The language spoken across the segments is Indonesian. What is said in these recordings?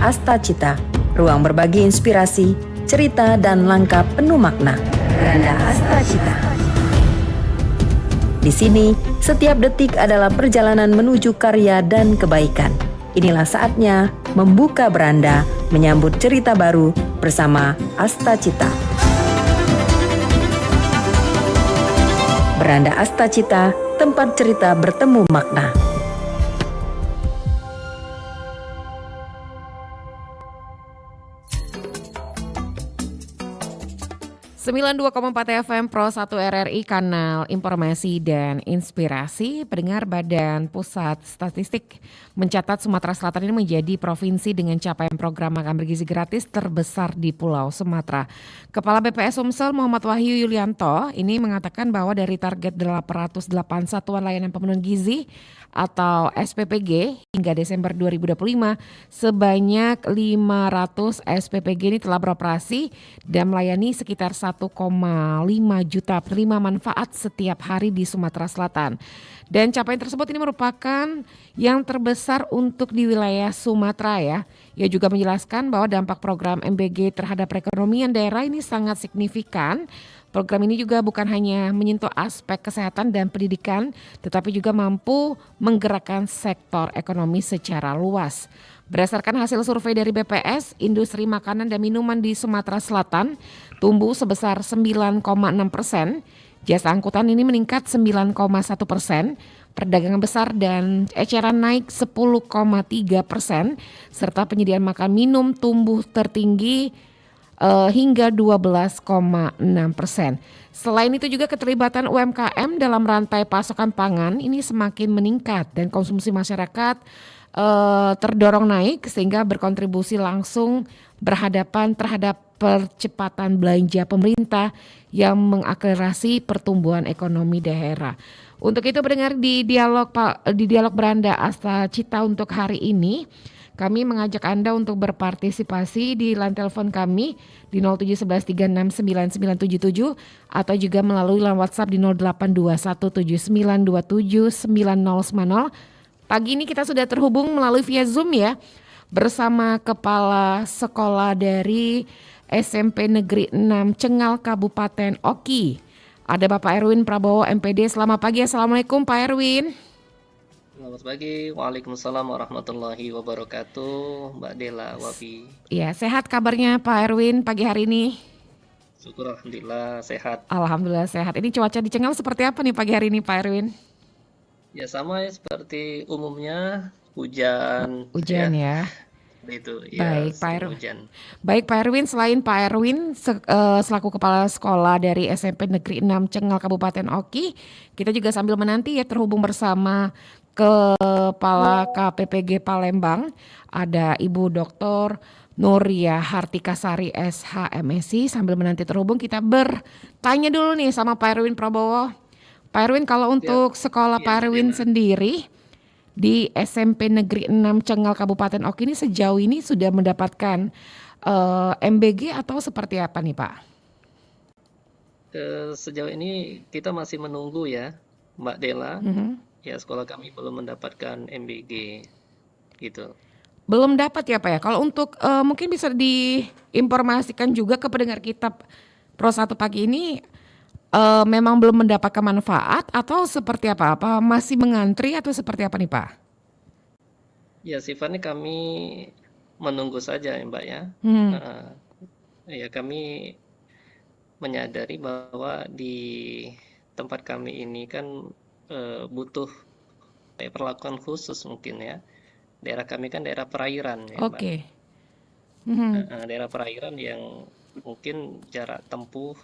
Asta Cita, ruang berbagi inspirasi, cerita dan langkah penuh makna. Beranda Asta Cita. Di sini, setiap detik adalah perjalanan menuju karya dan kebaikan. Inilah saatnya membuka beranda, menyambut cerita baru bersama Asta Cita. Beranda Asta Cita, tempat cerita bertemu makna. 92,4 FM Pro 1 RRI, kanal informasi dan inspirasi. Pendengar, Badan Pusat Statistik mencatat Sumatera Selatan ini menjadi provinsi dengan capaian program makan bergizi gratis terbesar di Pulau Sumatera. Kepala BPS Sumsel Muhammad Wahyu Yulianto ini mengatakan bahwa dari target 808 satuan layanan pemenuhan gizi atau SPPG hingga Desember 2025, sebanyak 500 SPPG ini telah beroperasi dan melayani sekitar 1,5 juta penerima manfaat setiap hari di Sumatera Selatan. Dan capaian tersebut ini merupakan yang terbesar untuk di wilayah Sumatera ya. Ia juga menjelaskan bahwa dampak program MBG terhadap perekonomian daerah ini sangat signifikan. Program ini juga bukan hanya menyentuh aspek kesehatan dan pendidikan, tetapi juga mampu menggerakkan sektor ekonomi secara luas. Berdasarkan hasil survei dari BPS, industri makanan dan minuman di Sumatera Selatan tumbuh sebesar 9,6%, jasa angkutan ini meningkat 9,1%, perdagangan besar dan eceran naik 10,3%, serta penyediaan makan minum tumbuh tertinggi hingga 12,6%. Selain itu juga keterlibatan UMKM dalam rantai pasokan pangan ini semakin meningkat dan konsumsi masyarakat terdorong naik sehingga berkontribusi langsung berhadapan terhadap percepatan belanja pemerintah yang mengakselerasi pertumbuhan ekonomi daerah. Untuk itu pendengar, di dialog Beranda Asta Cita untuk hari ini, kami mengajak Anda untuk berpartisipasi di line telepon kami di 0711369977 atau juga melalui line WhatsApp di 082179279090. Pagi ini kita sudah terhubung melalui via Zoom ya bersama Kepala Sekolah dari SMP Negeri 6 Cengal Kabupaten Oki. Ada Bapak Erwin Prabowo MPD. Selamat pagi, Assalamualaikum Pak Erwin. Selamat pagi, Waalaikumsalam warahmatullahi wabarakatuh, Mbak Dela, Wabi. Ya, sehat kabarnya Pak Erwin pagi hari ini? Syukur Alhamdulillah sehat. Alhamdulillah sehat. Ini cuaca di Cengal seperti apa nih pagi hari ini Pak Erwin? Ya sama ya seperti umumnya, hujan. Hujan ya. Itu Baik, ya, Pak Erwin. hujan. Baik Pak Erwin, selain Pak Erwin selaku Kepala Sekolah dari SMP Negeri 6 Cengal Kabupaten Oki, kita juga sambil menanti ya terhubung bersama Kepala KPPG Palembang, ada Ibu Dr. Nuria Hartikasari SHMSI. Sambil menanti terhubung, kita bertanya dulu nih sama Pak Erwin Prabowo. Pak Erwin, kalau untuk sekolah Pak Erwin sendiri di SMP Negeri 6 Cengal Kabupaten Oki ini sejauh ini sudah mendapatkan MBG atau seperti apa nih Pak? Sejauh ini kita masih menunggu ya, Mbak Dela. Ya, sekolah kami belum mendapatkan MBG gitu. Belum dapat ya Pak ya. Kalau untuk mungkin bisa diinformasikan juga ke pendengar kita Pro 1 pagi ini memang belum mendapatkan manfaat atau seperti apa? Apa masih mengantri atau seperti apa nih Pak? Ya, sifatnya kami menunggu saja ya Mbak ya. Ya, kami menyadari bahwa di tempat kami ini kan butuh perlakuan khusus mungkin ya. Daerah kami kan daerah perairan ya, Mbak. Oke. Daerah perairan yang mungkin jarak tempuh,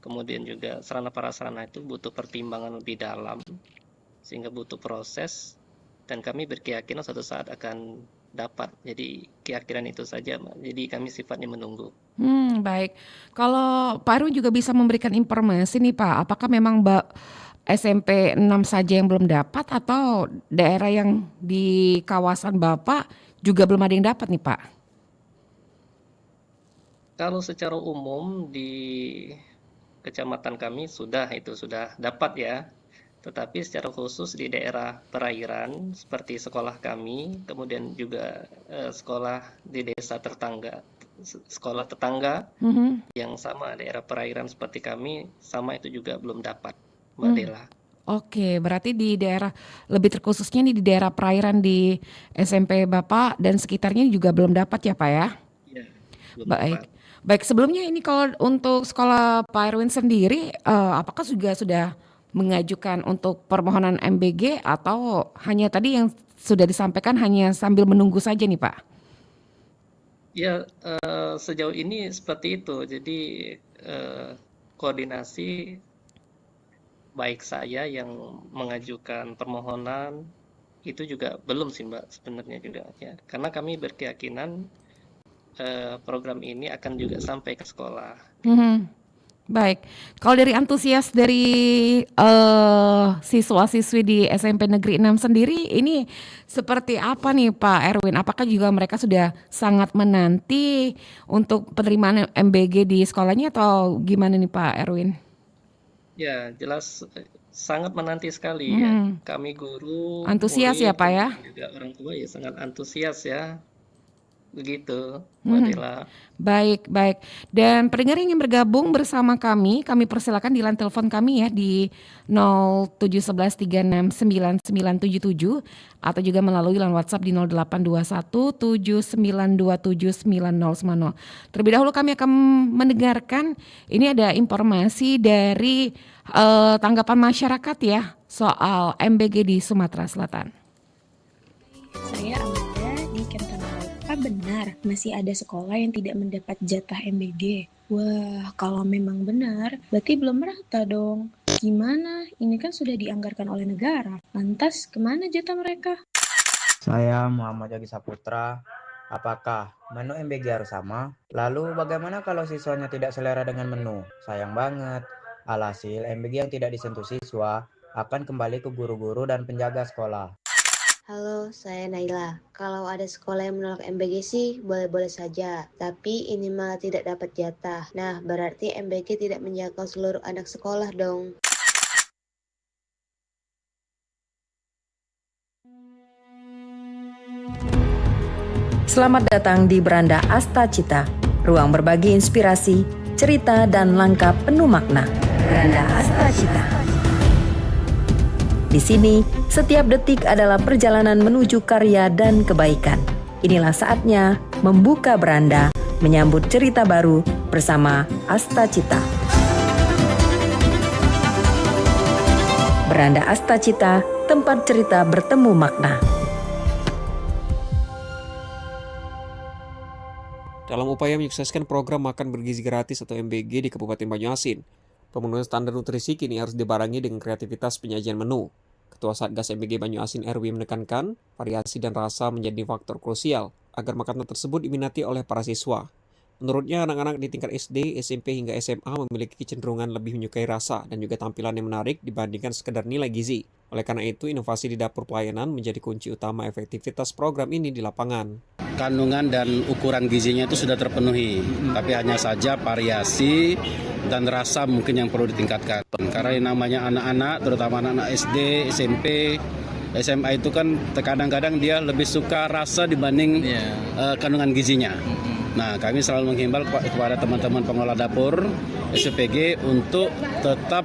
kemudian juga sarana prasarana itu butuh pertimbangan lebih dalam, sehingga butuh proses, dan kami berkeyakinan suatu saat akan dapat. Jadi keyakinan itu saja, Mbak. Jadi kami sifatnya menunggu. Baik. Kalau Pak Erwin juga bisa memberikan informasi nih Pak, apakah memang SMP 6 saja yang belum dapat atau daerah yang di kawasan Bapak juga belum ada yang dapat nih Pak? Kalau secara umum di kecamatan kami sudah dapat ya. Tetapi secara khusus di daerah perairan seperti sekolah kami, kemudian juga sekolah di desa sekolah tetangga yang sama daerah perairan seperti kami, sama itu juga belum dapat, Mbak Dela. Oke, berarti di daerah lebih terkhususnya di daerah perairan di SMP Bapak dan sekitarnya juga belum dapat ya Pak ya? Iya, belum Baik. dapat. Baik, sebelumnya ini kalau untuk sekolah Pak Erwin sendiri, apakah juga sudah mengajukan untuk permohonan MBG atau hanya tadi yang sudah disampaikan hanya sambil menunggu saja nih Pak? Ya, sejauh ini seperti itu. Jadi koordinasi baik saya yang mengajukan permohonan itu juga belum sih Mbak sebenarnya juga ya. Karena kami berkeyakinan program ini akan juga sampai ke sekolah. Baik, kalau dari antusias dari siswa-siswi di SMP Negeri 6 sendiri ini seperti apa nih Pak Erwin? Apakah juga mereka sudah sangat menanti untuk penerimaan MBG di sekolahnya atau gimana nih Pak Erwin? Ya, jelas sangat menanti sekali ya. Kami guru, Antusias ya murid, Pak ya? kemudian juga orang tua ya sangat antusias ya. Begitu, Mbak Dela. Baik, baik. Dan pendengar yang ingin bergabung bersama kami persilakan di line telepon kami ya di 0711369977 atau juga melalui line WhatsApp di 082179279090. Terlebih dahulu kami akan mendengarkan ini ada informasi dari tanggapan masyarakat ya soal MBG di Sumatera Selatan. Saya Amanda di Kentang. Apa benar masih ada sekolah yang tidak mendapat jatah MBG? Wah, kalau memang benar, berarti belum merata dong. Gimana? Ini kan sudah dianggarkan oleh negara. Lantas, kemana jatah mereka? Saya Muhammad Yogi Saputra. Apakah menu MBG harus sama? Lalu bagaimana kalau siswanya tidak selera dengan menu? Sayang banget. Alhasil MBG yang tidak disentuh siswa akan kembali ke guru-guru dan penjaga sekolah. Halo, saya Naila. Kalau ada sekolah yang menolak MBG sih boleh-boleh saja, tapi ini malah tidak dapat jatah. Nah, berarti MBG tidak menjangkau seluruh anak sekolah dong. Selamat datang di Beranda Asta Cita, ruang berbagi inspirasi, cerita dan langkah penuh makna. Beranda Asta Cita. Di sini, setiap detik adalah perjalanan menuju karya dan kebaikan. Inilah saatnya membuka beranda, menyambut cerita baru bersama Asta Cita. Beranda Asta Cita, tempat cerita bertemu makna. Dalam upaya menyukseskan program makan bergizi gratis atau MBG di Kabupaten Banyuasin, pemenuhan standar nutrisi kini harus dibarengi dengan kreativitas penyajian menu. Ketua Satgas MBG Banyuasin RW menekankan variasi dan rasa menjadi faktor krusial agar makanan tersebut diminati oleh para siswa. Menurutnya, anak-anak di tingkat SD, SMP hingga SMA memiliki kecenderungan lebih menyukai rasa dan juga tampilan yang menarik dibandingkan sekedar nilai gizi. Oleh karena itu, inovasi di dapur pelayanan menjadi kunci utama efektivitas program ini di lapangan. Kandungan dan ukuran gizinya itu sudah terpenuhi, tapi hanya saja variasi dan rasa mungkin yang perlu ditingkatkan. Karena yang namanya anak-anak, terutama anak-anak SD, SMP, SMA itu kan kadang-kadang dia lebih suka rasa dibanding kandungan gizinya. Nah, kami selalu menghimbau kepada teman-teman pengelola dapur SPG untuk tetap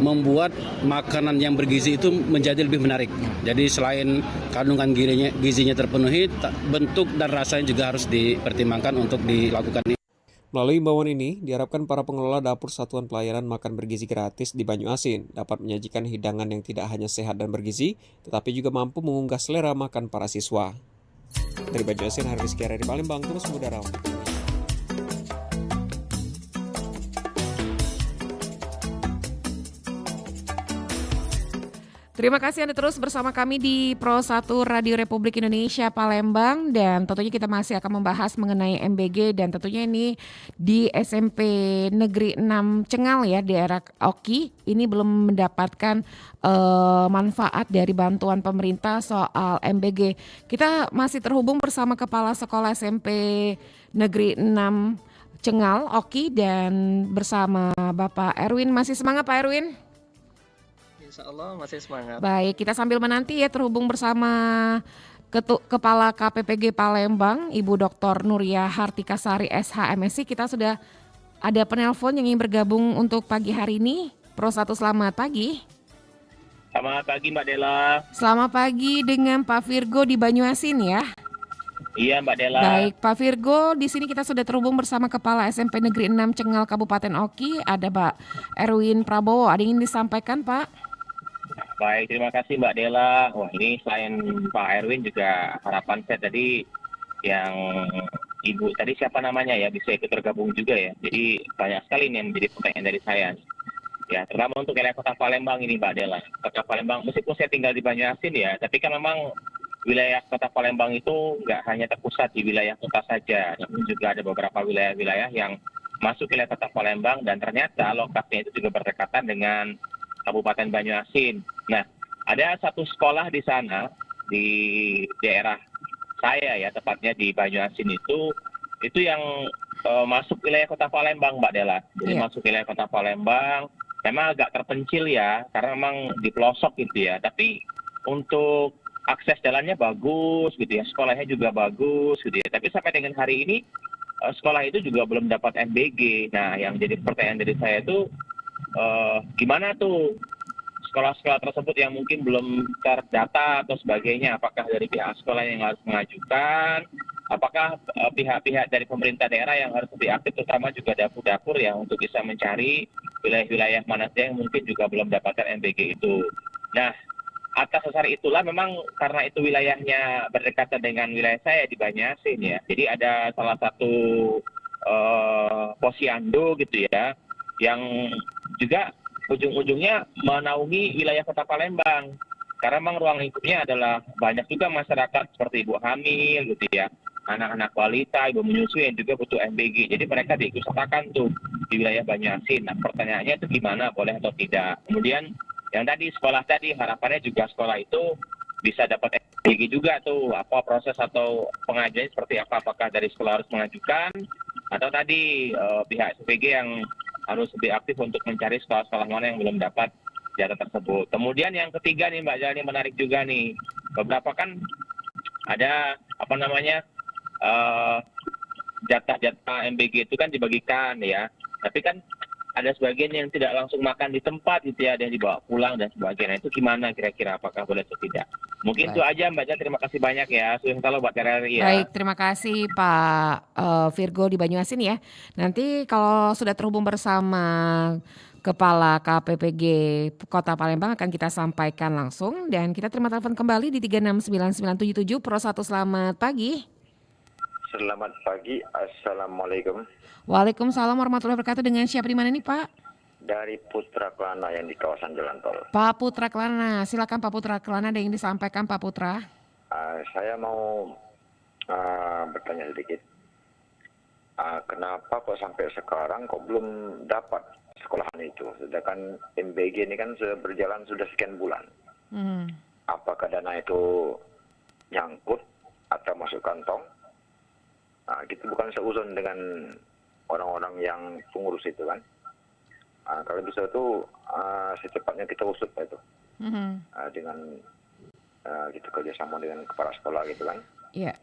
membuat makanan yang bergizi itu menjadi lebih menarik. Jadi selain kandungan gizinya terpenuhi, bentuk dan rasanya juga harus dipertimbangkan untuk dilakukan ini. Melalui imbauan ini, diharapkan para pengelola dapur satuan pelayanan makan bergizi gratis di Banyuasin dapat menyajikan hidangan yang tidak hanya sehat dan bergizi, tetapi juga mampu mengunggah selera makan para siswa. Dari Banyuasin, Rizky dari Palembang, terus mengudara. Terima kasih Anda terus bersama kami di Pro 1 Radio Republik Indonesia Palembang, dan tentunya kita masih akan membahas mengenai MBG, dan tentunya ini di SMP Negeri 6 Cengal ya, daerah Oki ini belum mendapatkan manfaat dari bantuan pemerintah soal MBG. Kita masih terhubung bersama Kepala Sekolah SMP Negeri 6 Cengal Oki dan bersama Bapak Erwin. Masih semangat Pak Erwin? Insya Allah masih semangat. Baik, kita sambil menanti ya terhubung bersama Kepala KPPG Palembang, Ibu Dr. Nuria Hartikasari SHMSI. Kita sudah ada penelpon yang ingin bergabung untuk pagi hari ini. Pro 1, selamat pagi. Selamat pagi Mbak Dela. Selamat pagi dengan Pak Virgo di Banyuasin ya. Iya Mbak Dela. Baik, Pak Virgo, di sini kita sudah terhubung bersama Kepala SMP Negeri 6 Cengal Kabupaten Oki. Ada Pak Erwin Prabowo. Ada yang ingin disampaikan Pak? Baik, terima kasih Mbak Dela. Wah, ini selain Pak Erwin juga harapan saya tadi yang Ibu tadi siapa namanya ya bisa ikut tergabung juga ya. Jadi banyak sekali nih yang menjadi pertanyaan dari saya. Ya, terutama untuk wilayah Kota Palembang ini Mbak Dela. Kota Palembang, meskipun saya tinggal di Banyuasin ya, tapi kan memang wilayah Kota Palembang itu nggak hanya terpusat di wilayah kota saja, namun juga ada beberapa wilayah-wilayah yang masuk wilayah Kota Palembang dan ternyata lokasinya itu juga berdekatan dengan Kabupaten Banyuasin. Nah, ada satu sekolah di sana di daerah saya ya, tepatnya di Banyuasin itu yang masuk wilayah Kota Palembang Mbak Dela. Jadi masuk wilayah Kota Palembang memang agak terpencil ya, karena memang di pelosok gitu ya. Tapi untuk akses jalannya bagus gitu ya, sekolahnya juga bagus gitu ya. Tapi sampai dengan hari ini sekolah itu juga belum dapat MBG. Nah, yang jadi pertanyaan dari saya itu gimana tuh sekolah-sekolah tersebut yang mungkin belum terdata atau sebagainya? Apakah dari pihak sekolah yang harus mengajukan? Apakah pihak-pihak dari pemerintah daerah yang harus lebih aktif, terutama juga dapur-dapur ya, untuk bisa mencari wilayah-wilayah mana saja yang mungkin juga belum dapatkan MBG itu. Nah, atas dasar itulah memang karena itu wilayahnya berdekatan dengan wilayah saya di Banyuasin ya. Jadi ada salah satu posyandu gitu ya, yang juga ujung-ujungnya menaungi wilayah Kota Palembang. Karena memang ruang lingkupnya adalah banyak juga masyarakat seperti ibu hamil gitu ya, anak-anak balita, ibu menyusui yang juga butuh MBG. Jadi mereka diikutsertakan tuh di wilayah Banyuasin. Nah, pertanyaannya itu gimana, boleh atau tidak? Kemudian yang tadi sekolah tadi, harapannya juga sekolah itu bisa dapat MBG juga tuh. Apa proses atau pengajian seperti apa? Apakah dari sekolah harus mengajukan atau tadi pihak SPG yang harus lebih aktif untuk mencari sekolah-sekolah mana yang belum dapat jatah tersebut. Kemudian yang ketiga nih Mbak Jani, menarik juga nih. Beberapa kan ada apa namanya jatah-jatah MBG itu kan dibagikan ya. Tapi kan ada sebagian yang tidak langsung makan di tempat gitu ya, ada yang dibawa pulang dan sebagainya. Itu gimana kira-kira, apakah boleh atau tidak? Mungkin itu aja Mbak Jani, terima kasih banyak ya. Sukses selalu buat RRI ya. Baik, terima kasih Pak Virgo di Banyuasin ya. Nanti kalau sudah terhubung bersama Kepala KPPG Kota Palembang akan kita sampaikan langsung. Dan kita terima telepon kembali di 369977 Pro 1, selamat pagi. Selamat pagi, Assalamualaikum. Waalaikumsalam warahmatullahi wabarakatuh. Dengan siapa di mana nih Pak? Dari Putra Kelana yang di kawasan Jalan Tol. Pak Putra Kelana, silakan Pak Putra Kelana, ada yang disampaikan Pak Putra. Saya mau bertanya sedikit. Kenapa kok sampai sekarang kok belum dapat sekolahan itu? Sedangkan MBG ini kan sudah berjalan sudah sekian bulan. Apakah dana itu nyangkut atau masuk kantong? Gitu bukan seuzon dengan orang-orang yang pengurus itu kan. Kalau bisa itu secepatnya kita usut itu dengan gitu kerjasama dengan kepala sekolah gitu kan. Iya.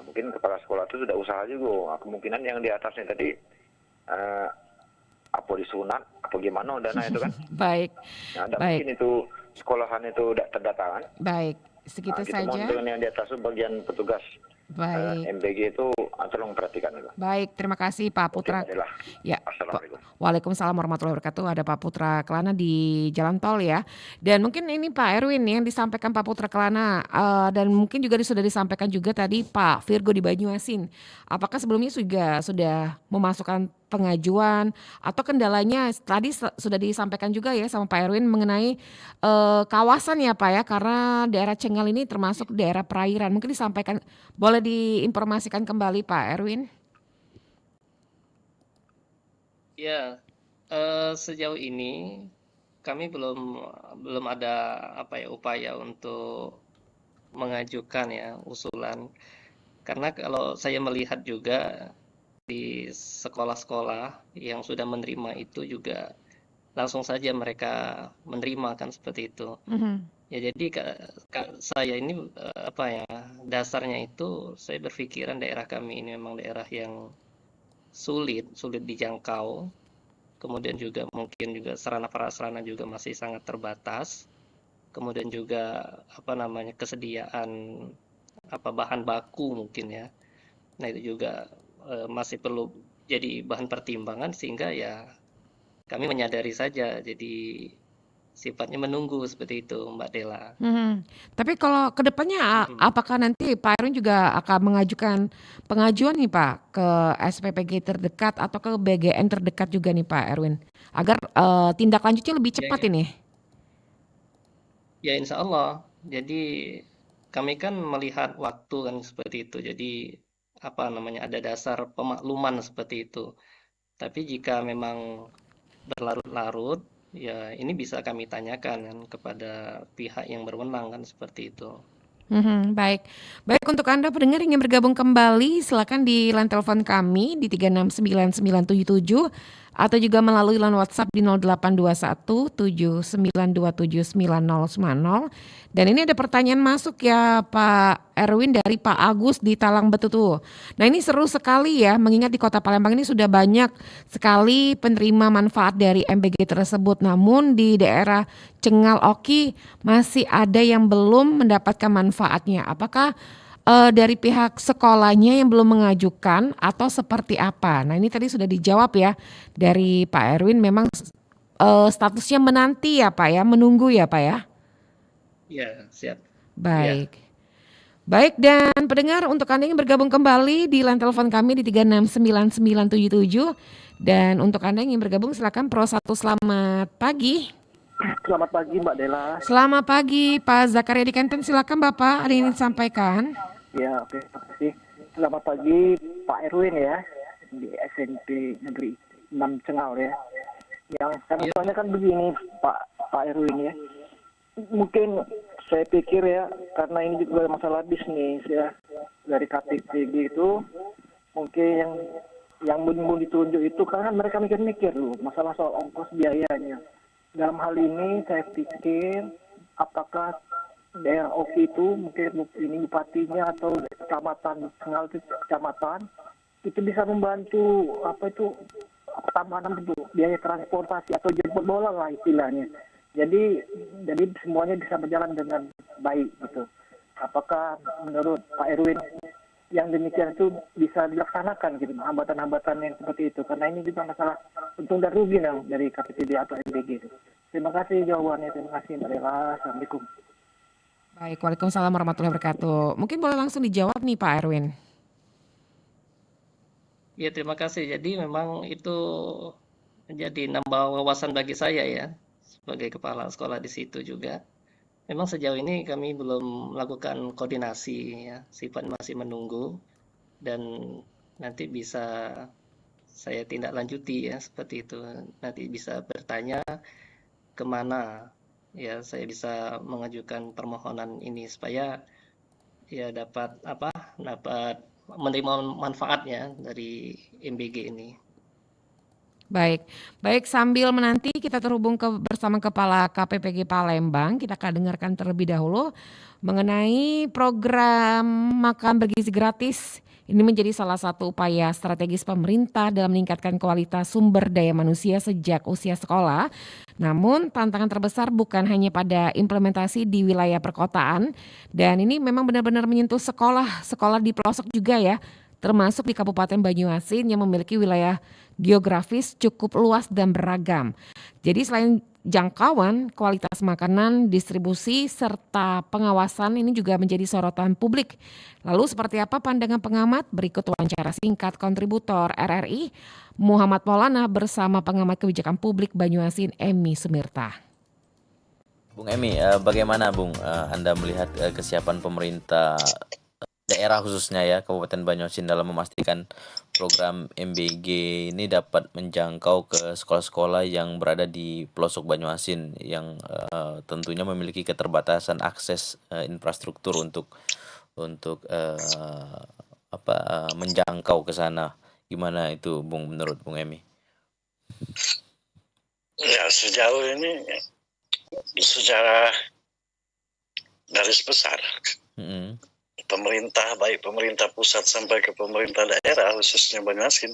Mungkin kepala sekolah itu sudah usaha juga. Kemungkinan yang di atasnya tadi apa disunat, apa gimana dana itu kan. Baik. Baik. Mungkin itu sekolahan itu tidak terdata kan. Baik, segitu Kita saja. mohon dengan yang di atas itu bagian petugas. Baik. MBG itu tolong perhatikan itu. Baik, terima kasih Pak Putra. Ya, Assalamualaikum. Waalaikumsalam warahmatullahi wabarakatuh. Ada Pak Putra Kelana di Jalan Tol ya. Dan mungkin ini Pak Erwin yang disampaikan Pak Putra Kelana dan mungkin juga sudah disampaikan juga tadi Pak Virgo di Banyuasin. Apakah sebelumnya sudah memasukkan pengajuan atau kendalanya tadi sudah disampaikan juga ya sama Pak Erwin mengenai kawasan ya Pak ya, karena daerah Cengal ini termasuk daerah perairan. Mungkin disampaikan, boleh diinformasikan kembali Pak Erwin? Ya, sejauh ini kami belum ada upaya untuk mengajukan ya usulan. Karena kalau saya melihat juga di sekolah-sekolah yang sudah menerima itu juga langsung saja mereka menerima kan seperti itu. Ya jadi saya ini dasarnya itu saya berpikiran daerah kami ini memang daerah yang sulit dijangkau. Kemudian juga mungkin juga sarana prasarana juga masih sangat terbatas. Kemudian juga kesediaan bahan baku mungkin ya. Nah itu juga masih perlu jadi bahan pertimbangan sehingga ya kami menyadari saja. Jadi sifatnya menunggu seperti itu, Mbak Dela. Tapi kalau ke depannya apakah nanti Pak Erwin juga akan mengajukan pengajuan nih Pak ke SPPG terdekat atau ke BGN terdekat juga nih Pak Erwin agar tindak lanjutnya lebih cepat ini? Ya insya Allah. Jadi kami kan melihat waktu kan seperti itu. Jadi ada dasar pemakluman seperti itu. Tapi jika memang berlarut-larut, ya ini bisa kami tanyakan kan kepada pihak yang berwenang kan seperti itu. Baik untuk Anda pendengar yang ingin bergabung kembali silakan di line telepon kami di 3699977 atau juga melalui line WhatsApp di 082179279090. Dan ini ada pertanyaan masuk ya Pak Erwin dari Pak Agus di Talang Betutu. Nah ini seru sekali ya mengingat di Kota Palembang ini sudah banyak sekali penerima manfaat dari MBG tersebut. Namun di daerah Cengal Oki masih ada yang belum mendapatkan manfaatnya. Apakah dari pihak sekolahnya yang belum mengajukan atau seperti apa? Nah ini tadi sudah dijawab ya dari Pak Erwin memang statusnya menanti ya Pak ya, menunggu ya Pak ya? Ya siap. Baik. Ya. Baik dan pendengar untuk Anda yang bergabung kembali di line telepon kami di 3699977 dan untuk Anda yang ingin bergabung silakan Pro 1 selamat pagi. Selamat pagi Mbak Dela. Selamat pagi Pak Zakaria di Kenten, silakan Bapak ada yang ingin disampaikan. Ya oke, terima kasih. Selamat pagi Pak Erwin ya di SMP Negeri 6 Cengal ya. Yang soalnya kan begini Pak Erwin ya. Mungkin saya pikir ya karena ini juga masalah bisnis ya dari KPPG itu mungkin yang mau ditunjuk itu karena mereka mikir-mikir loh masalah soal ongkos biayanya. Dalam hal ini saya pikir apakah daerah Oki itu mungkin ini bupatinya atau kecamatan Cengal itu kecamatan itu bisa membantu tambahan itu biaya transportasi atau jemput bola lah istilahnya. Jadi semuanya bisa berjalan dengan baik gitu. Apakah menurut Pak Erwin yang demikian itu bisa dilaksanakan gitu hambatan-hambatan yang seperti itu karena ini juga masalah untung dan rugi dari KPPB atau MBG itu. Terima kasih jawabannya. Terima kasih Mbak Dela. Assalamualaikum. Baik, waalaikumsalam warahmatullahi wabarakatuh. Mungkin boleh langsung dijawab nih Pak Erwin. Ya terima kasih. Jadi memang itu menjadi nambah wawasan bagi saya ya sebagai kepala sekolah di situ juga. Memang sejauh ini kami belum melakukan koordinasi ya, sifat masih menunggu dan nanti bisa saya tindak lanjuti ya seperti itu. Nanti bisa bertanya kemana ya saya bisa mengajukan permohonan ini supaya ya dapat menerima manfaatnya dari MBG ini. Baik sambil menanti kita terhubung bersama Kepala KPPG Palembang, kita akan dengarkan terlebih dahulu mengenai program makan bergizi gratis. Ini menjadi salah satu upaya strategis pemerintah dalam meningkatkan kualitas sumber daya manusia sejak usia sekolah. Namun tantangan terbesar bukan hanya pada implementasi di wilayah perkotaan dan ini memang benar-benar menyentuh sekolah di pelosok juga ya. Termasuk di Kabupaten Banyuasin yang memiliki wilayah geografis cukup luas dan beragam. Jadi selain jangkauan, kualitas makanan, distribusi, serta pengawasan ini juga menjadi sorotan publik. Lalu seperti apa pandangan pengamat? Berikut wawancara singkat kontributor RRI Muhammad Maulana bersama pengamat kebijakan publik Banyuasin Emi Sumirta. Bung Emi, bagaimana Bung Anda melihat kesiapan pemerintah daerah khususnya ya Kabupaten Banyuasin dalam memastikan program MBG ini dapat menjangkau ke sekolah-sekolah yang berada di pelosok Banyuasin yang tentunya memiliki keterbatasan akses infrastruktur untuk menjangkau ke sana. Gimana itu Bung menurut Bung Emi? Ya, sejauh ini secara garis besar pemerintah, baik pemerintah pusat sampai ke pemerintah daerah khususnya Banyuasin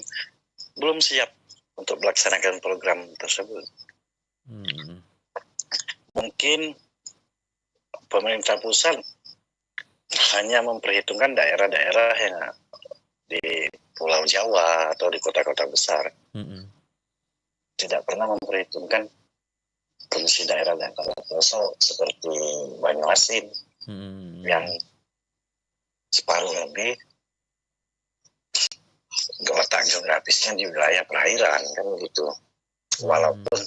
belum siap untuk melaksanakan program tersebut. Mungkin pemerintah pusat hanya memperhitungkan daerah-daerah yang di Pulau Jawa atau di kota-kota besar. Tidak pernah memperhitungkan kondisi daerah-daerah pelosok seperti Banyuasin yang separuh lebih letak geografisnya di wilayah perairan kan gitu. Walaupun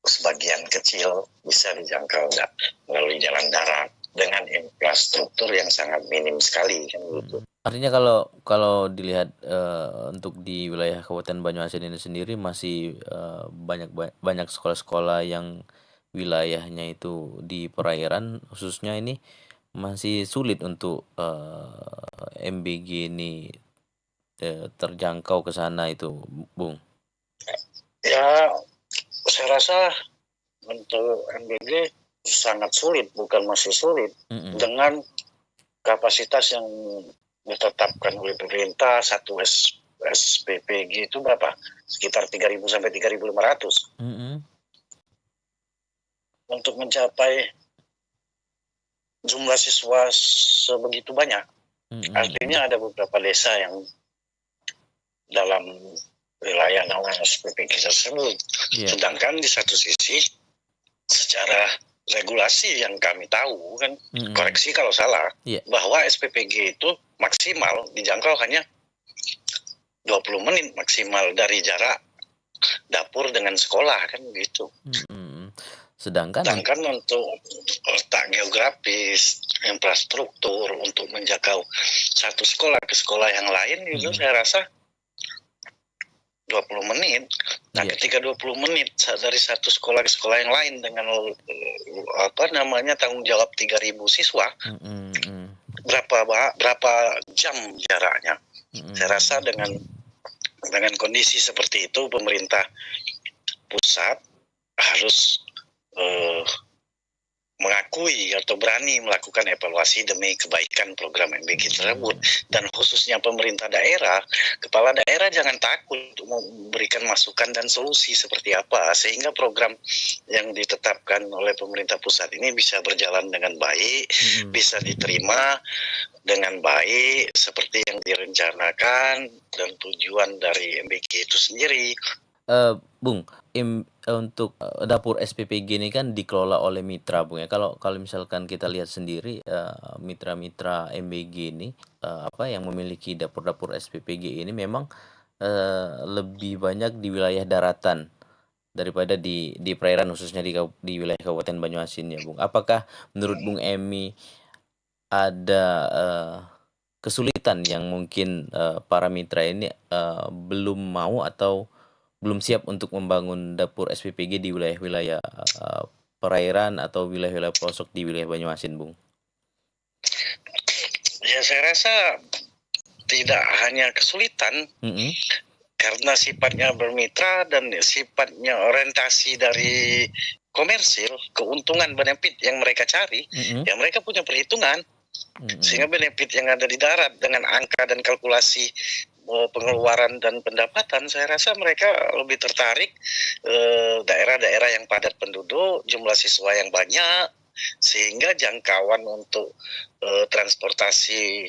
sebagian kecil bisa dijangkau melalui jalan darat dengan infrastruktur yang sangat minim sekali kan gitu. Artinya kalau dilihat untuk di wilayah Kabupaten Banyuasin ini sendiri masih banyak sekolah-sekolah yang wilayahnya itu di perairan khususnya ini masih sulit untuk MBG ini terjangkau ke sana itu, Bung. Ya, saya rasa untuk MBG sangat sulit, bukan masih sulit. Dengan kapasitas yang ditetapkan oleh pemerintah, satu SPPG itu berapa? Sekitar 3.000 sampai 3.500. Untuk mencapai jumlah siswa sebegitu banyak, artinya ada beberapa desa yang dalam wilayah naungan SPPG tersebut. Sedangkan di satu sisi, secara regulasi yang kami tahu kan, koreksi kalau salah, bahwa SPPG itu maksimal dijangkau hanya 20 menit maksimal dari jarak dapur dengan sekolah kan gitu. Sedangkan untuk letak geografis, infrastruktur untuk menjangkau satu sekolah ke sekolah yang lain itu saya rasa 20 menit. Nah, ketika 20 menit dari satu sekolah ke sekolah yang lain dengan tanggung jawab 3.000 siswa, berapa jam jaraknya? Saya rasa dengan kondisi seperti itu pemerintah pusat harus mengakui atau berani melakukan evaluasi demi kebaikan program MBG tersebut. Dan khususnya pemerintah daerah, kepala daerah jangan takut untuk memberikan masukan dan solusi seperti apa, sehingga program yang ditetapkan oleh pemerintah pusat ini bisa berjalan dengan baik, bisa diterima dengan baik seperti yang direncanakan dan tujuan dari MBG itu sendiri. Bung, untuk dapur SPPG ini kan dikelola oleh mitra, Bung ya. Kalau misalkan kita lihat sendiri mitra-mitra MBG ini yang memiliki dapur-dapur SPPG ini memang lebih banyak di wilayah daratan daripada di perairan khususnya di wilayah Kabupaten Banyuasin ya, Bung. Apakah menurut Bung Emi ada kesulitan yang mungkin para mitra ini belum mau atau belum siap untuk membangun dapur SPPG di wilayah-wilayah perairan atau wilayah-wilayah pelosok di wilayah Banyuasin, Bung? Ya, saya rasa tidak hanya kesulitan, karena sifatnya bermitra dan sifatnya orientasi dari komersil, keuntungan benefit yang mereka cari, ya mereka punya perhitungan, sehingga benefit yang ada di darat dengan angka dan kalkulasi pengeluaran dan pendapatan, saya rasa mereka lebih tertarik daerah-daerah yang padat penduduk, jumlah siswa yang banyak, sehingga jangkauan untuk transportasi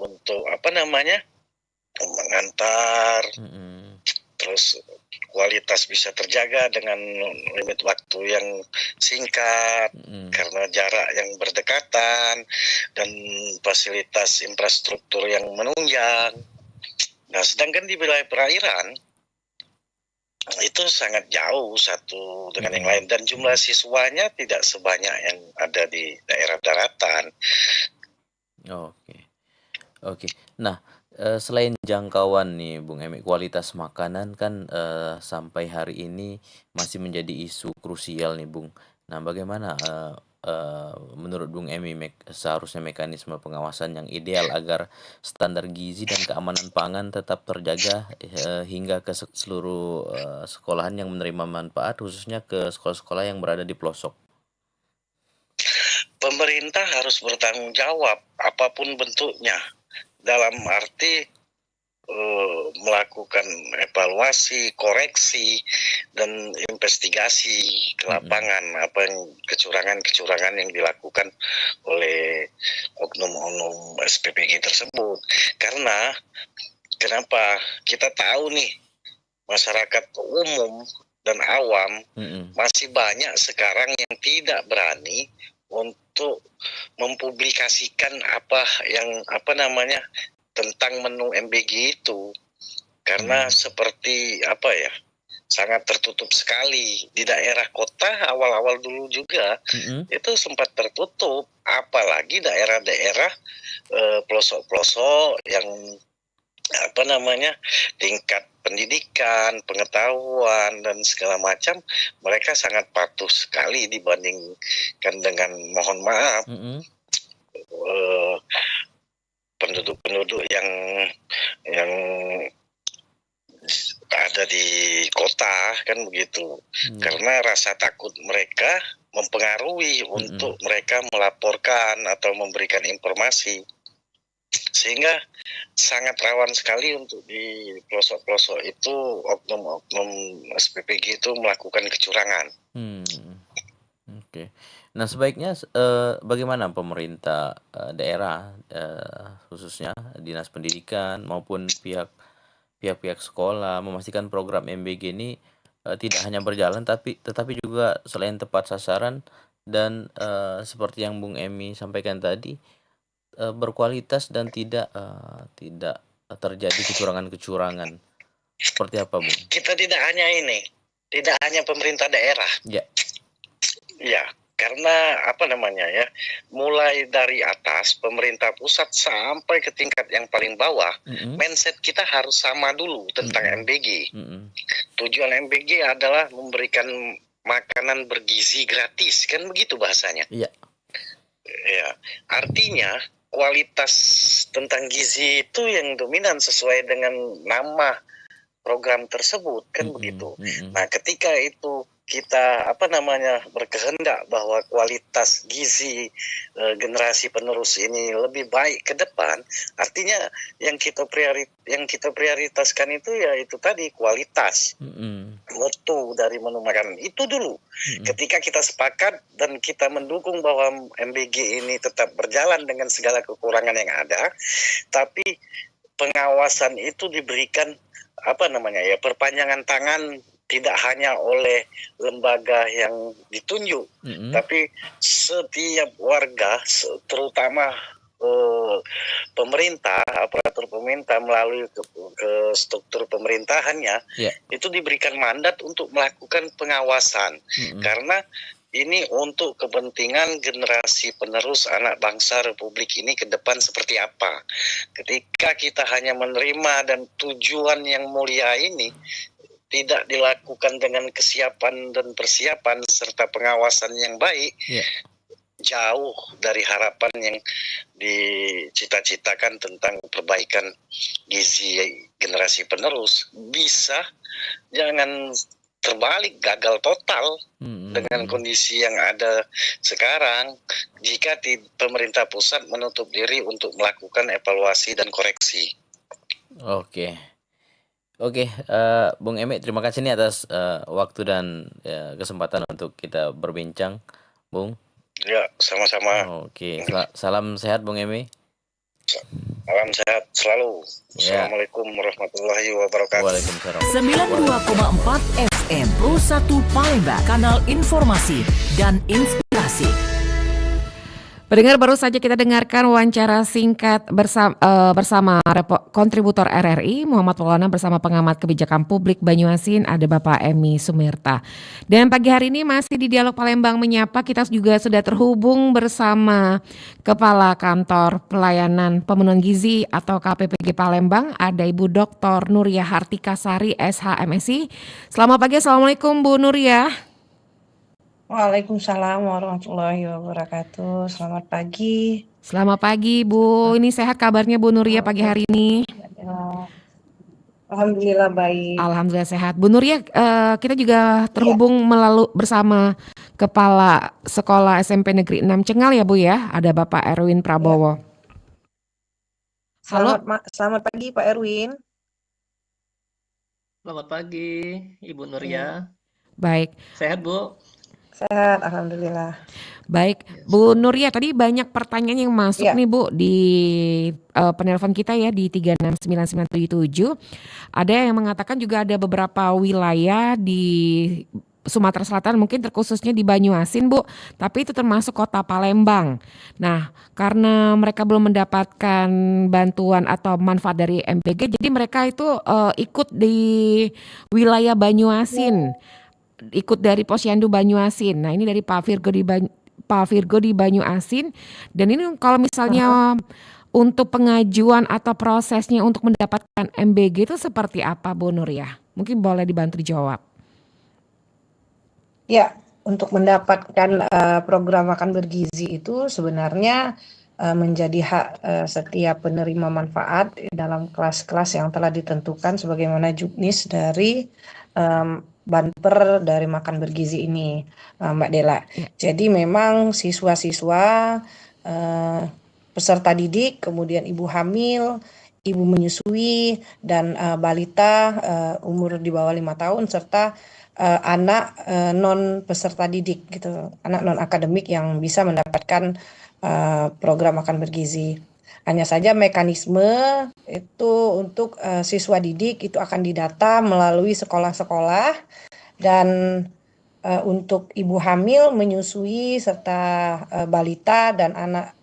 untuk mengantar, terus kualitas bisa terjaga dengan limit waktu yang singkat karena jarak yang berdekatan dan fasilitas infrastruktur yang menunjang. Nah, sedangkan di wilayah perairan itu sangat jauh satu dengan yang lain dan jumlah siswanya tidak sebanyak yang ada di daerah daratan. Oke. Nah, selain jangkauan nih, Bung Emi, kualitas makanan kan sampai hari ini masih menjadi isu krusial nih, Bung. Nah, bagaimana menurut Bung Emi seharusnya mekanisme pengawasan yang ideal agar standar gizi dan keamanan pangan tetap terjaga hingga ke seluruh sekolahan yang menerima manfaat, khususnya ke sekolah-sekolah yang berada di pelosok? Pemerintah harus bertanggung jawab apapun bentuknya, dalam arti melakukan evaluasi, koreksi, dan investigasi ke lapangan apa yang kecurangan-kecurangan yang dilakukan oleh oknum-oknum SPPG tersebut. Karena kenapa kita tahu nih, masyarakat umum dan awam masih banyak sekarang yang tidak berani untuk mempublikasikan tentang menu MBG itu, karena seperti sangat tertutup sekali. Di daerah kota awal-awal dulu juga itu sempat tertutup, apalagi daerah-daerah pelosok-pelosok yang tingkat pendidikan, pengetahuan dan segala macam mereka sangat patuh sekali dibandingkan dengan, mohon maaf, penduduk-penduduk yang ada di kota, kan begitu. Karena rasa takut mereka mempengaruhi untuk mereka melaporkan atau memberikan informasi, sehingga sangat rawan sekali untuk di pelosok-pelosok itu oknum-oknum SPPG itu melakukan kecurangan. Oke. Nah, sebaiknya bagaimana pemerintah daerah, khususnya dinas pendidikan maupun pihak-pihak sekolah memastikan program MBG ini tidak hanya berjalan tetapi juga selain tepat sasaran dan seperti yang Bung Emi sampaikan tadi, berkualitas dan tidak terjadi kecurangan-kecurangan. Seperti apa, Bung? Kita tidak hanya pemerintah daerah. Ya, karena mulai dari atas pemerintah pusat sampai ke tingkat yang paling bawah, mindset kita harus sama dulu tentang MBG. Tujuan MBG adalah memberikan makanan bergizi gratis, kan begitu bahasanya. Ya, artinya kualitas tentang gizi itu yang dominan sesuai dengan nama program tersebut, kan begitu. Nah, ketika itu kita berkehendak bahwa kualitas gizi generasi penerus ini lebih baik ke depan, artinya yang kita prioritaskan itu ya itu tadi, kualitas. Mutu dari menu makanan itu dulu. Ketika kita sepakat dan kita mendukung bahwa MBG ini tetap berjalan dengan segala kekurangan yang ada, tapi pengawasan itu diberikan perpanjangan tangan, tidak hanya oleh lembaga yang ditunjuk, tapi setiap warga, terutama pemerintah, aparatur pemerintah melalui ke struktur pemerintahannya, itu diberikan mandat untuk melakukan pengawasan. Karena ini untuk kepentingan generasi penerus anak bangsa Republik ini ke depan seperti apa. Ketika kita hanya menerima dan tujuan yang mulia ini tidak dilakukan dengan kesiapan dan persiapan serta pengawasan yang baik, jauh dari harapan yang dicita-citakan tentang perbaikan gizi generasi penerus. Bisa jangan terbalik, gagal total dengan kondisi yang ada sekarang jika pemerintah pusat menutup diri untuk melakukan evaluasi dan koreksi. Oke, Bung Emi, terima kasih nih atas waktu dan kesempatan untuk kita berbincang, Bung. Ya, sama-sama. Oke, salam sehat, Bung Emi. Salam sehat selalu. Assalamualaikum warahmatullahi wabarakatuh. Waalaikumsalam. 92,4 FM Pro 1 Palembang, kanal informasi dan inspirasi. Pendengar, baru saja kita dengarkan wawancara singkat bersama kontributor RRI Muhammad Maulana bersama pengamat kebijakan publik Banyuasin, ada Bapak Emi Sumirta. Dan pagi hari ini masih di Dialog Palembang Menyapa, kita juga sudah terhubung bersama Kepala Kantor Pelayanan Pemenuhan Gizi atau KPPG Palembang, ada Ibu Dr. Nuria Hartika Sari, SH MSI. Selamat pagi, Assalamualaikum Bu Nuria. Waalaikumsalam warahmatullahi wabarakatuh. Selamat pagi. Selamat pagi Bu, ini sehat kabarnya Bu Nuria pagi hari ini? Alhamdulillah baik. Alhamdulillah sehat. Bu Nuria, kita juga Iya, terhubung bersama Kepala Sekolah SMP Negeri 6 Cengal ya Bu ya, ada Bapak Erwin iya. Prabowo. Halo, Selamat pagi Pak Erwin. Selamat pagi, Ibu Iya, Nuria. baik. Sehat, Bu? sehat Alhamdulillah. Baik, Ya, Bu syukur. Nuria, tadi banyak pertanyaan yang masuk Iya, nih Bu di penelpon kita ya di 369977. Ada yang mengatakan juga ada beberapa wilayah di Sumatera Selatan mungkin terkhususnya di Banyuasin Bu, tapi itu termasuk kota Palembang. Nah, karena mereka belum mendapatkan bantuan atau manfaat dari MPG, jadi mereka itu ikut di wilayah Banyuasin, ikut dari Posyandu Banyuasin. Nah, ini dari Pak Virgo di Banyuasin. Dan ini kalau misalnya untuk pengajuan atau prosesnya untuk mendapatkan MBG itu seperti apa Bu Nur ya? Mungkin boleh dibantu dijawab. ya untuk mendapatkan program makan bergizi itu sebenarnya menjadi hak setiap penerima manfaat dalam kelas-kelas yang telah ditentukan sebagaimana juknis dari banper dari makan bergizi ini, Mbak Dela. Ya. Jadi memang siswa-siswa, peserta didik, kemudian ibu hamil, ibu menyusui, dan balita umur di bawah 5 tahun, serta anak non peserta didik gitu, anak non akademik yang bisa mendapatkan program makan bergizi. Hanya saja mekanisme itu untuk siswa didik itu akan didata melalui sekolah-sekolah, dan untuk ibu hamil, menyusui, serta balita dan anak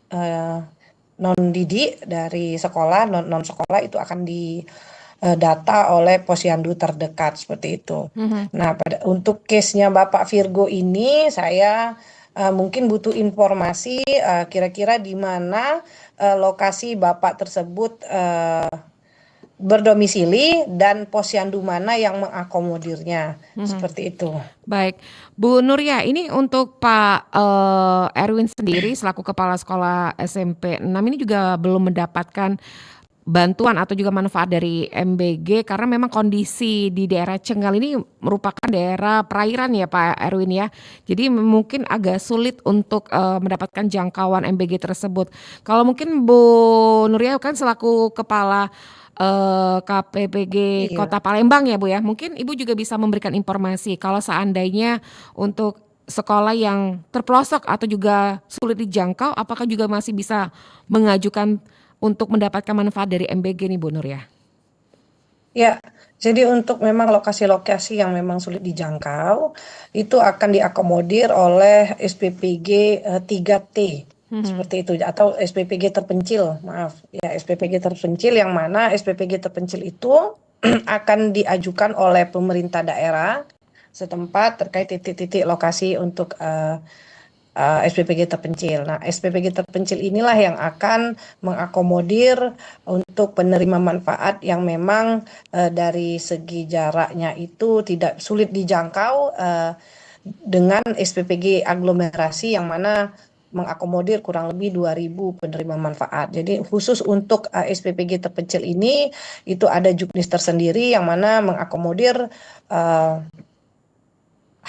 non didik dari sekolah, non sekolah itu akan didata oleh posyandu terdekat seperti itu. Nah, untuk case-nya Bapak Virgo ini saya mungkin butuh informasi kira-kira di mana lokasi Bapak tersebut berdomisili dan posyandu mana yang mengakomodirnya, seperti itu. Baik, Bu Nuria, ini untuk Pak Erwin sendiri selaku Kepala Sekolah SMP 6 ini juga belum mendapatkan bantuan atau juga manfaat dari MBG karena memang kondisi di daerah Cengal ini merupakan daerah perairan ya Pak Erwin ya. Jadi mungkin agak sulit untuk mendapatkan jangkauan MBG tersebut. Kalau mungkin Bu Nuria kan selaku Kepala KPPG Iya. Kota Palembang ya Bu ya. Mungkin Ibu juga bisa memberikan informasi kalau seandainya untuk sekolah yang terpelosok atau juga sulit dijangkau, apakah juga masih bisa mengajukan untuk mendapatkan manfaat dari MBG nih Bu Nur ya? Ya, jadi untuk memang lokasi-lokasi yang memang sulit dijangkau itu akan diakomodir oleh SPPG 3T. Seperti itu, atau SPPG terpencil, maaf ya, SPPG terpencil, yang mana SPPG terpencil itu akan diajukan oleh pemerintah daerah setempat terkait titik-titik lokasi untuk SPPG terpencil. Nah, SPPG terpencil inilah yang akan mengakomodir untuk penerima manfaat yang memang dari segi jaraknya itu tidak sulit dijangkau dengan SPPG aglomerasi yang mana mengakomodir kurang lebih 2.000 penerima manfaat. Jadi khusus untuk SPPG terpencil ini itu ada juknis tersendiri yang mana mengakomodir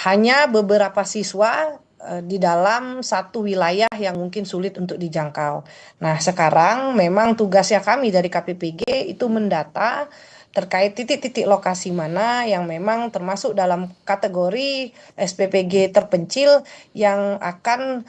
hanya beberapa siswa di dalam satu wilayah yang mungkin sulit untuk dijangkau. Nah, sekarang memang tugasnya kami dari KPPG itu mendata terkait titik-titik lokasi mana yang memang termasuk dalam kategori SPPG terpencil yang akan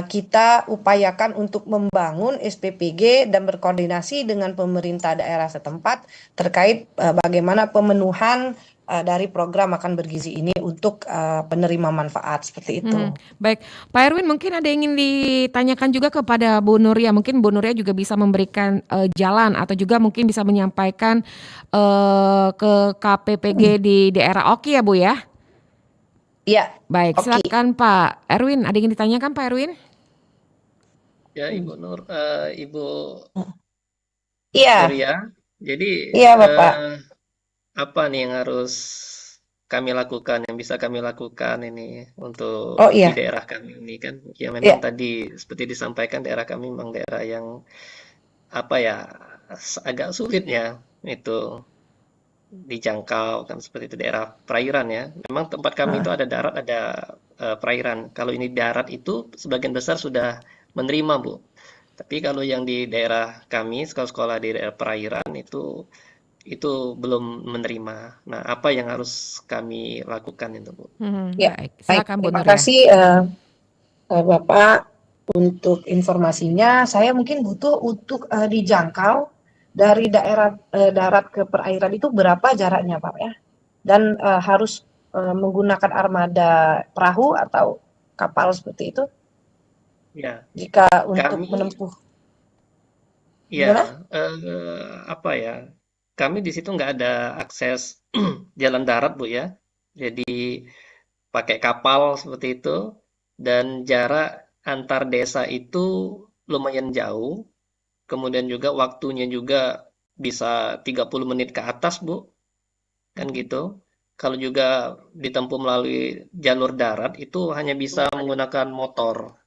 kita upayakan untuk membangun SPPG dan berkoordinasi dengan pemerintah daerah setempat terkait bagaimana pemenuhan dari program makan bergizi ini untuk penerima manfaat seperti itu. Baik, Pak Erwin, mungkin ada yang ingin ditanyakan juga kepada Bu Nuria. Mungkin Bu Nuria juga bisa memberikan jalan atau juga mungkin bisa menyampaikan ke KPPG di daerah Oki ya Bu ya? Iya. Baik, silakan Pak Erwin. Ada yang ditanyakan Pak Erwin? Ya, Ibu Nur, Ibu Iya. Nuria. Jadi Iya, Bapak. apa nih yang harus kami lakukan, yang bisa kami lakukan ini untuk Oh di iya, daerah kami ini kan, ya memang iya, tadi seperti disampaikan daerah kami memang daerah yang apa ya agak sulit ya itu dijangkau kan seperti itu daerah perairan ya. Memang tempat kami itu heeh, ada darat, ada perairan. Kalau ini darat itu sebagian besar sudah menerima, Bu. Tapi kalau yang di daerah kami, sekolah-sekolah di daerah perairan itu belum menerima. Nah, apa yang harus kami lakukan itu, Bu? ya. Baik, Baik, silakan Bu terima Nur ya. kasih Bapak untuk informasinya. Saya mungkin butuh untuk dijangkau dari daerah darat ke perairan itu berapa jaraknya, Pak ya? Dan harus menggunakan armada perahu atau kapal seperti itu Ya, jika untuk kami menempuh. ya Gimana? apa ya? Kami di situ nggak ada akses jalan darat, Bu ya. Jadi pakai kapal seperti itu dan jarak antar desa itu lumayan jauh. Kemudian juga waktunya juga bisa 30 menit ke atas, Bu. Kan gitu. Kalau juga ditempuh melalui jalur darat itu hanya bisa menggunakan motor.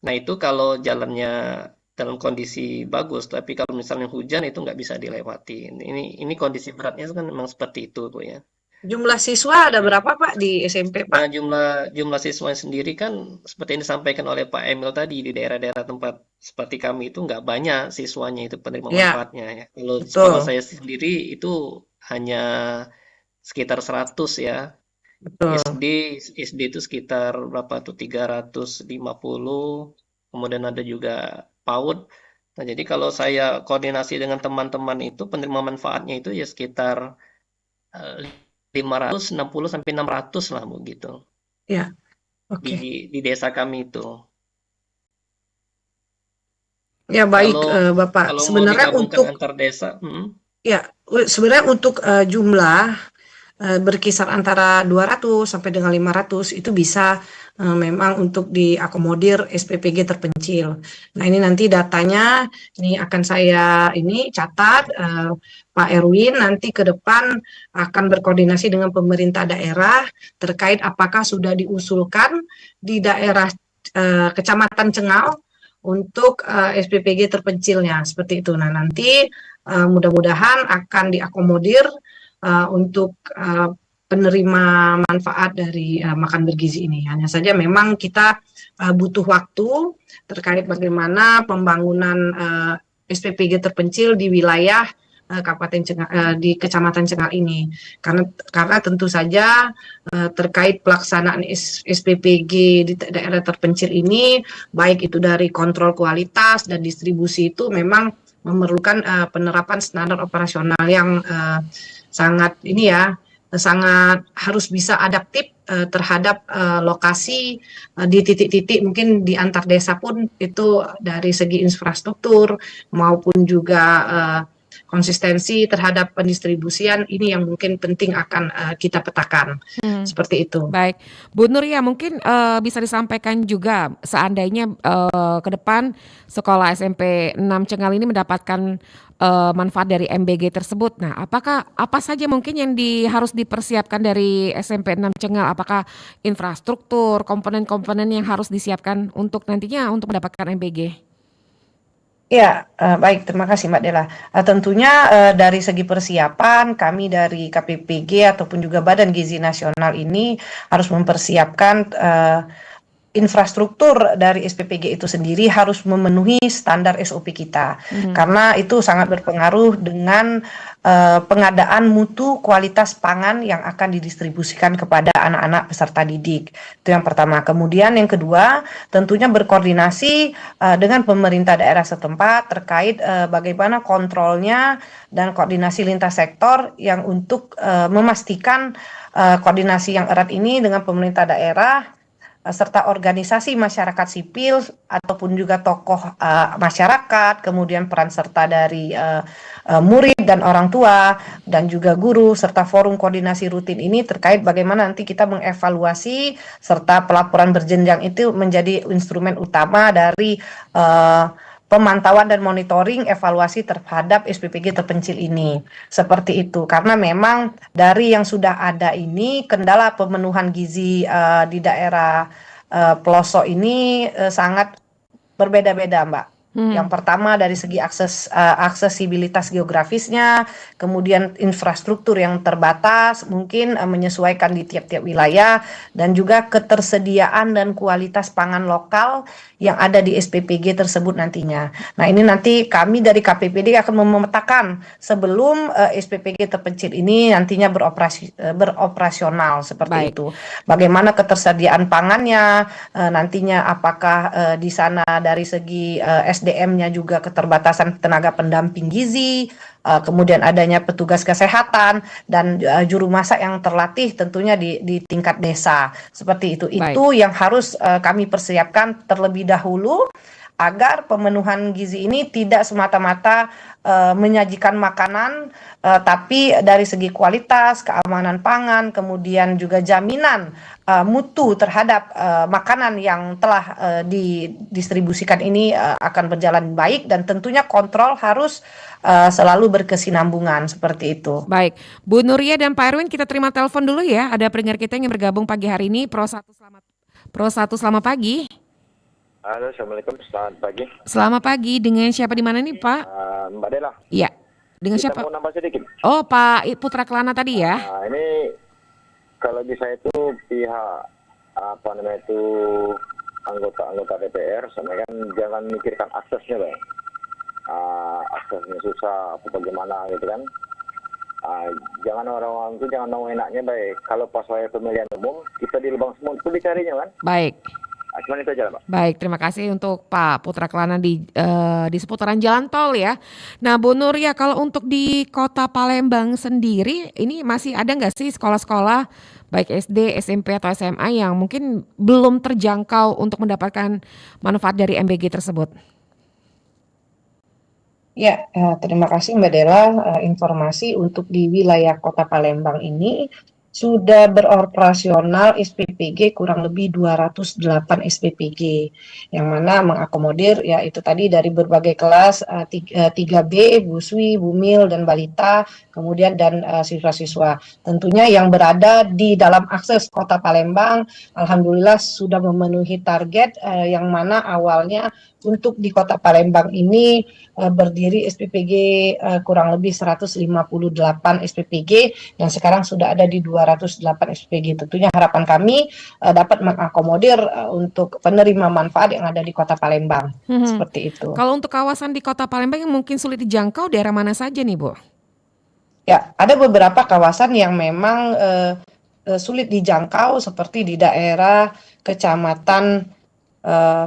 Nah, itu kalau jalannya dalam kondisi bagus, tapi kalau misalnya hujan itu nggak bisa dilewati. Ini kondisi beratnya kan memang seperti itu, Bu ya. Jumlah siswa ada berapa Pak di SMP Nah, Pak? jumlah siswa sendiri kan seperti yang disampaikan oleh Pak Emil tadi di daerah-daerah tempat seperti kami itu nggak banyak siswanya itu penerima Ya, manfaatnya ya. Kalau sekolah betul, saya sendiri itu hanya sekitar 100 ya. betul. SD itu sekitar berapa tuh 350, kemudian ada juga PAUD. Nah, jadi kalau saya koordinasi dengan teman-teman itu penerima manfaatnya itu ya sekitar 560 sampai 600 lah Bu gitu Ya, di oke. di desa kami itu. Ya baik Kalau Bapak. kalau mau Sebenarnya digabungkan untuk antar desa, ya sebenarnya untuk jumlah berkisar antara 200 sampai dengan 500 itu bisa memang untuk diakomodir SPPG terpencil. Nah, ini nanti datanya ini akan saya ini catat Pak Erwin nanti ke depan akan berkoordinasi dengan pemerintah daerah terkait apakah sudah diusulkan di daerah Kecamatan Cengal untuk SPPG terpencilnya seperti itu. Nah, nanti mudah-mudahan akan diakomodir untuk penerima manfaat dari makan bergizi ini. Hanya saja memang kita butuh waktu terkait bagaimana pembangunan SPPG terpencil di wilayah Kabupaten Cengal, di Kecamatan Cengal ini, karena tentu saja terkait pelaksanaan SPPG di daerah terpencil ini, baik itu dari kontrol kualitas dan distribusi itu memang memerlukan penerapan standar operasional yang sangat ini ya sangat harus bisa adaptif terhadap lokasi di titik-titik mungkin di antar desa pun itu dari segi infrastruktur maupun juga konsistensi terhadap pendistribusian ini yang mungkin penting akan kita petakan seperti itu. Baik, Bu Nur ya mungkin bisa disampaikan juga seandainya ke depan sekolah SMP 6 Cengal ini mendapatkan manfaat dari MBG tersebut. Nah, apa saja mungkin yang harus dipersiapkan dari SMP 6 Cengal? Apakah infrastruktur, komponen-komponen yang harus disiapkan untuk nantinya untuk mendapatkan MBG? Ya, baik, terima kasih Mbak Dela. Tentunya dari segi persiapan kami dari KPPG ataupun juga Badan Gizi Nasional ini harus mempersiapkan infrastruktur dari SPPG itu sendiri harus memenuhi standar SOP kita, karena itu sangat berpengaruh dengan pengadaan mutu kualitas pangan yang akan didistribusikan kepada anak-anak peserta didik. Itu yang pertama. Kemudian yang kedua, tentunya berkoordinasi dengan pemerintah daerah setempat terkait bagaimana kontrolnya dan koordinasi lintas sektor yang untuk memastikan koordinasi yang erat ini dengan pemerintah daerah serta organisasi masyarakat sipil ataupun juga tokoh masyarakat, kemudian peran serta dari murid dan orang tua dan juga guru serta forum koordinasi rutin ini terkait bagaimana nanti kita mengevaluasi serta pelaporan berjenjang itu menjadi instrumen utama dari pemantauan dan monitoring evaluasi terhadap SPPG terpencil ini. Seperti itu. Karena memang dari yang sudah ada ini kendala pemenuhan gizi di daerah pelosok ini sangat berbeda-beda, Mbak. Yang pertama dari segi aksesibilitas geografisnya, kemudian infrastruktur yang terbatas, mungkin menyesuaikan di tiap-tiap wilayah, dan juga ketersediaan dan kualitas pangan lokal yang ada di SPPG tersebut nantinya. Nah, ini nanti kami dari KPPD akan memetakan sebelum SPPG terpencil ini nantinya beroperasional seperti itu. Bagaimana ketersediaan pangannya, nantinya apakah di sana dari segi SDM-nya juga keterbatasan tenaga pendamping gizi, kemudian adanya petugas kesehatan dan juru masak yang terlatih tentunya di tingkat desa. Seperti itu. Itu yang harus kami persiapkan terlebih dahulu agar pemenuhan gizi ini tidak semata-mata menyajikan makanan, tapi dari segi kualitas, keamanan pangan, kemudian juga jaminan mutu terhadap makanan yang telah didistribusikan ini akan berjalan baik, dan tentunya kontrol harus selalu berkesinambungan seperti itu. Baik, Bu Nuria dan Pak Erwin, kita terima telepon dulu ya. Ada pendengar kita yang bergabung pagi hari ini. Pro 1 selamat pagi. Halo, Assalamualaikum, selamat pagi. Selamat pagi, dengan siapa di mana nih Pak? Mbak Dela. Iya, dengan Kita siapa? mau nambah sedikit. Oh, Pak Putra Kelana tadi ya? Nah, ini kalau bisa itu pihak anggota DPR, sama kan jangan mikirkan aksesnya, Bang. Aksesnya susah atau bagaimana gitu kan. Jangan orang-orang itu jangan mau enaknya, baik. Kalau pas saya pemilihan umum, kita di lubang semut itu dicarinya kan. Baik. Cuma itu aja, Pak. Baik, terima kasih untuk Pak Putra Kelana di seputaran jalan tol ya. Nah, Bu Nuria, kalau untuk di Kota Palembang sendiri, ini masih ada nggak sih sekolah-sekolah baik SD, SMP atau SMA yang mungkin belum terjangkau untuk mendapatkan manfaat dari MBG tersebut? Ya, terima kasih Mbak Dela. Informasi untuk di wilayah Kota Palembang ini sudah beroperasional SPPG kurang lebih 208 SPPG, yang mana mengakomodir ya itu tadi dari berbagai kelas 3B, Buswi, Bumil, dan Balita, kemudian dan siswa-siswa. Tentunya yang berada di dalam akses Kota Palembang, alhamdulillah sudah memenuhi target yang mana awalnya untuk di Kota Palembang ini berdiri SPPG kurang lebih 158 SPPG, dan sekarang sudah ada di 208 SPPG. Tentunya harapan kami dapat mengakomodir untuk penerima manfaat yang ada di Kota Palembang. Seperti itu. Kalau untuk kawasan di Kota Palembang yang mungkin sulit dijangkau, daerah mana saja nih, Bu? Ya, ada beberapa kawasan yang memang sulit dijangkau, seperti di daerah Kecamatan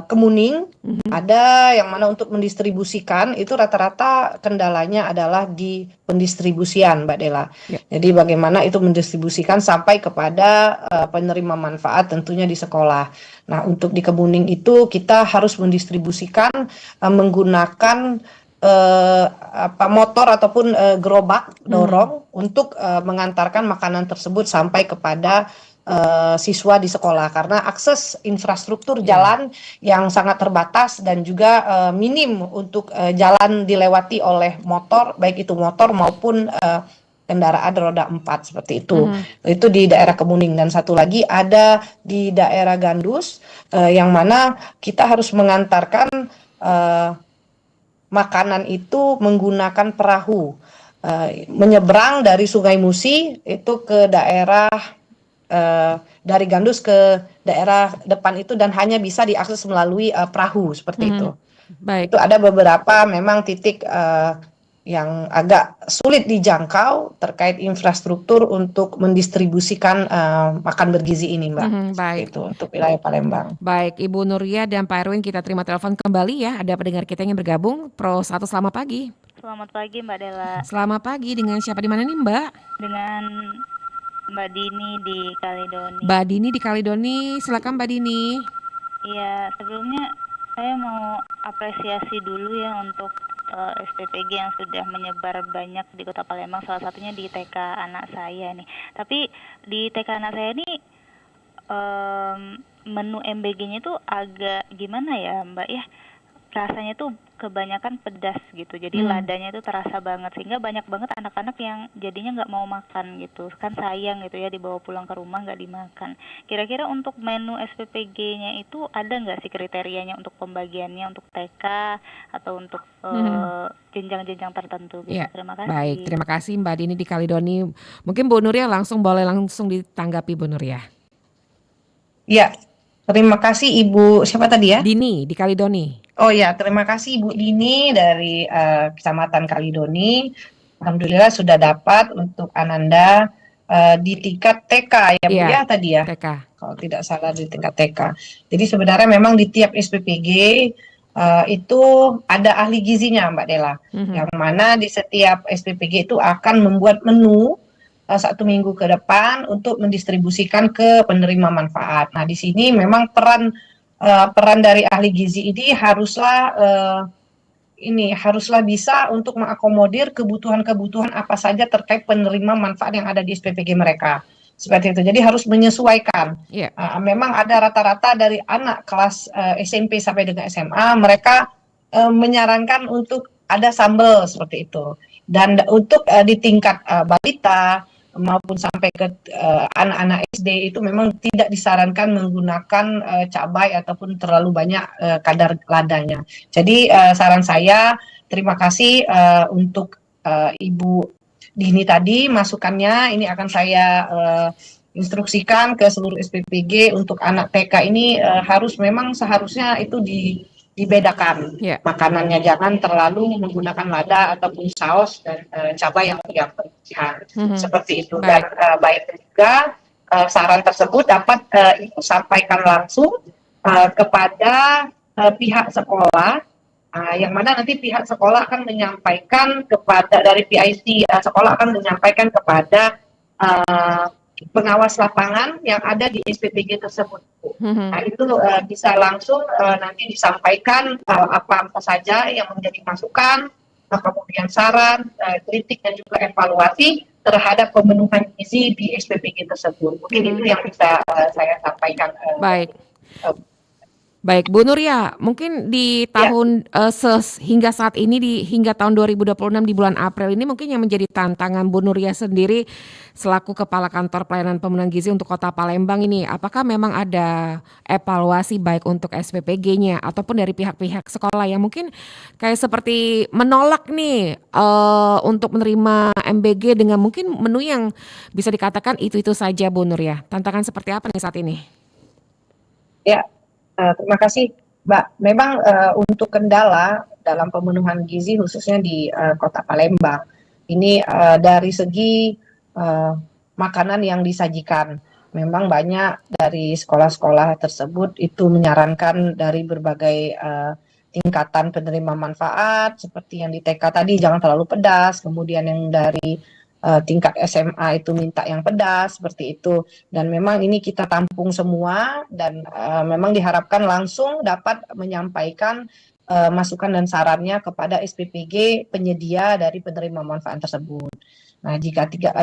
Kemuning. Ada yang mana untuk mendistribusikan itu rata-rata kendalanya adalah di pendistribusian, Mbak Dela. Jadi bagaimana itu mendistribusikan sampai kepada penerima manfaat tentunya di sekolah. Nah, untuk di Kemuning itu kita harus mendistribusikan menggunakan motor ataupun gerobak dorong untuk mengantarkan makanan tersebut sampai kepada siswa di sekolah, karena akses infrastruktur jalan yang sangat terbatas dan juga minim untuk jalan dilewati oleh motor, baik itu motor maupun kendaraan roda 4 seperti itu. Itu di daerah Kemuning. Dan satu lagi ada di daerah Gandus, yang mana kita harus mengantarkan makanan itu menggunakan perahu, menyeberang dari Sungai Musi itu ke daerah dari Gandus ke daerah depan itu, dan hanya bisa diakses melalui perahu seperti itu. Baik. Itu ada beberapa memang titik yang agak sulit dijangkau terkait infrastruktur untuk mendistribusikan makan bergizi ini, Mbak. Baik. Itu untuk wilayah Palembang. Baik, Ibu Nuria dan Pak Erwin, kita terima telepon kembali ya. Ada pendengar kita yang bergabung. Pro 1, selamat pagi. Selamat pagi Mbak Dela. Selamat pagi, dengan siapa di mana nih, Mbak? Dengan Mbak Dini di Kaledoni. Mbak Dini di Kaledoni, silakan Mbak Dini. Iya, sebelumnya saya mau apresiasi dulu ya untuk SPPG yang sudah menyebar banyak di Kota Palembang, salah satunya di TK anak saya nih. Tapi di TK anak saya ini menu MBG-nya tuh agak gimana ya Mbak ya, rasanya tuh kebanyakan pedas gitu. Jadi ladanya itu terasa banget sehingga banyak banget anak-anak yang jadinya nggak mau makan gitu. Kan sayang gitu ya dibawa pulang ke rumah nggak dimakan. Kira-kira untuk menu SPPG-nya itu ada nggak sih kriterianya untuk pembagiannya untuk TK atau untuk jenjang-jenjang tertentu gitu. Ya, Terima kasih. baik. Terima kasih Mbak Dini di Kalidoni. Mungkin Bu Nuria boleh langsung ditanggapi Bu Nuria. Ya, terima kasih Ibu, siapa tadi ya? Dini di Kalidoni. Oh ya, terima kasih Ibu Dini dari Kecamatan Kalidoni. Alhamdulillah sudah dapat untuk Ananda di tingkat TK ya Bu ya tadi ya. TK. Kalau tidak salah di tingkat TK. Jadi sebenarnya memang di tiap SPPG itu ada ahli gizinya Mbak Dela. Yang mana di setiap SPPG itu akan membuat menu 1 minggu ke depan untuk mendistribusikan ke penerima manfaat. Nah di sini memang peran dari ahli gizi ini haruslah bisa untuk mengakomodir kebutuhan-kebutuhan apa saja terkait penerima manfaat yang ada di SPPG mereka. Seperti itu. Jadi harus menyesuaikan. Memang ada rata-rata dari anak kelas SMP sampai dengan SMA mereka menyarankan untuk ada sambal seperti itu. Dan untuk di tingkat balita maupun sampai ke anak-anak SD itu memang tidak disarankan menggunakan cabai ataupun terlalu banyak kadar ladanya. Jadi saran saya, terima kasih untuk Ibu Dini tadi masukannya. Ini akan saya instruksikan ke seluruh SPPG untuk anak TK ini seharusnya itu dibedakan makanannya, jangan terlalu menggunakan lada ataupun saus dan cabai yang berlebihan seperti itu. Dan baik juga saran tersebut dapat Ibu sampaikan langsung kepada pihak sekolah, yang mana nanti pihak sekolah akan menyampaikan kepada dari PIC sekolah akan menyampaikan kepada pengawas lapangan yang ada di SPPG tersebut. Nah itu bisa langsung nanti disampaikan apa saja yang menjadi masukan, kemudian saran, kritik dan juga evaluasi terhadap pemenuhan gizi di SPPG tersebut. Mungkin itu yang bisa saya sampaikan. Baik, Bu Nuria, mungkin di tahun hingga saat ini hingga tahun 2026 di bulan April ini mungkin yang menjadi tantangan Bu Nuria sendiri selaku Kepala Kantor Pelayanan Pemenuhan Gizi untuk Kota Palembang ini, apakah memang ada evaluasi baik untuk SPPG-nya ataupun dari pihak-pihak sekolah yang mungkin kayak seperti menolak nih untuk menerima MBG dengan mungkin menu yang bisa dikatakan itu saja Bu Nuria. Tantangan seperti apa nih saat ini? Ya. Terima kasih Mbak. Memang untuk kendala dalam pemenuhan gizi khususnya di Kota Palembang ini dari segi makanan yang disajikan, memang banyak dari sekolah-sekolah tersebut itu menyarankan dari berbagai tingkatan penerima manfaat seperti yang di TK tadi jangan terlalu pedas, kemudian yang dari tingkat SMA itu minta yang pedas seperti itu, dan memang ini kita tampung semua dan memang diharapkan langsung dapat menyampaikan masukan dan sarannya kepada SPPG penyedia dari penerima manfaat tersebut. Nah,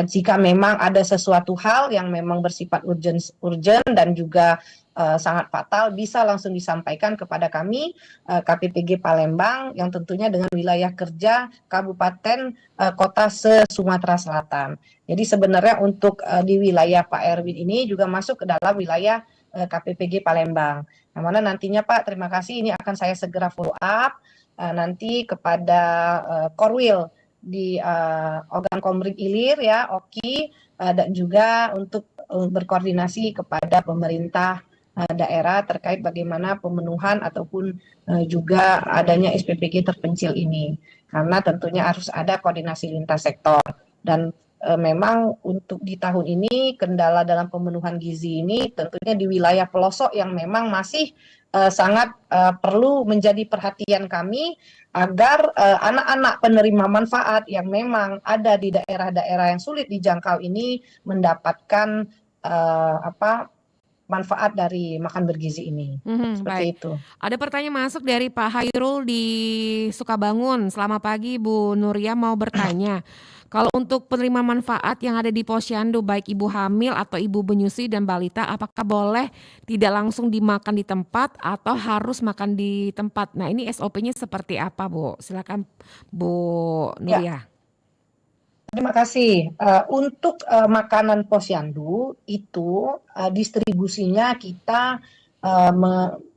jika memang ada sesuatu hal yang memang bersifat urgent dan juga sangat fatal, bisa langsung disampaikan kepada kami KPPG Palembang yang tentunya dengan wilayah kerja Kabupaten Kota se-Sumatera Selatan. Jadi sebenarnya untuk di wilayah Pak Erwin ini juga masuk ke dalam wilayah KPPG Palembang. Yang mana nantinya Pak, terima kasih, ini akan saya segera follow up nanti kepada Korwil di Ogan Komering Ilir ya, OKI, dan juga untuk berkoordinasi kepada pemerintah daerah terkait bagaimana pemenuhan ataupun juga adanya SPPG terpencil ini, karena tentunya harus ada koordinasi lintas sektor. Dan memang untuk di tahun ini kendala dalam pemenuhan gizi ini tentunya di wilayah pelosok yang memang masih sangat perlu menjadi perhatian kami agar anak-anak penerima manfaat yang memang ada di daerah-daerah yang sulit dijangkau ini mendapatkan manfaat dari makan bergizi ini. Seperti Baik. itu. Ada pertanyaan masuk dari Pak Hairul di Sukabangun. Selamat pagi Bu Nuria, mau bertanya. Kalau untuk penerima manfaat yang ada di posyandu baik ibu hamil atau ibu menyusui dan balita, apakah boleh tidak langsung dimakan di tempat atau harus makan di tempat? Nah, ini SOP-nya seperti apa, Bu? Silakan Bu Ya, Nuria. terima kasih. Untuk makanan posyandu itu distribusinya kita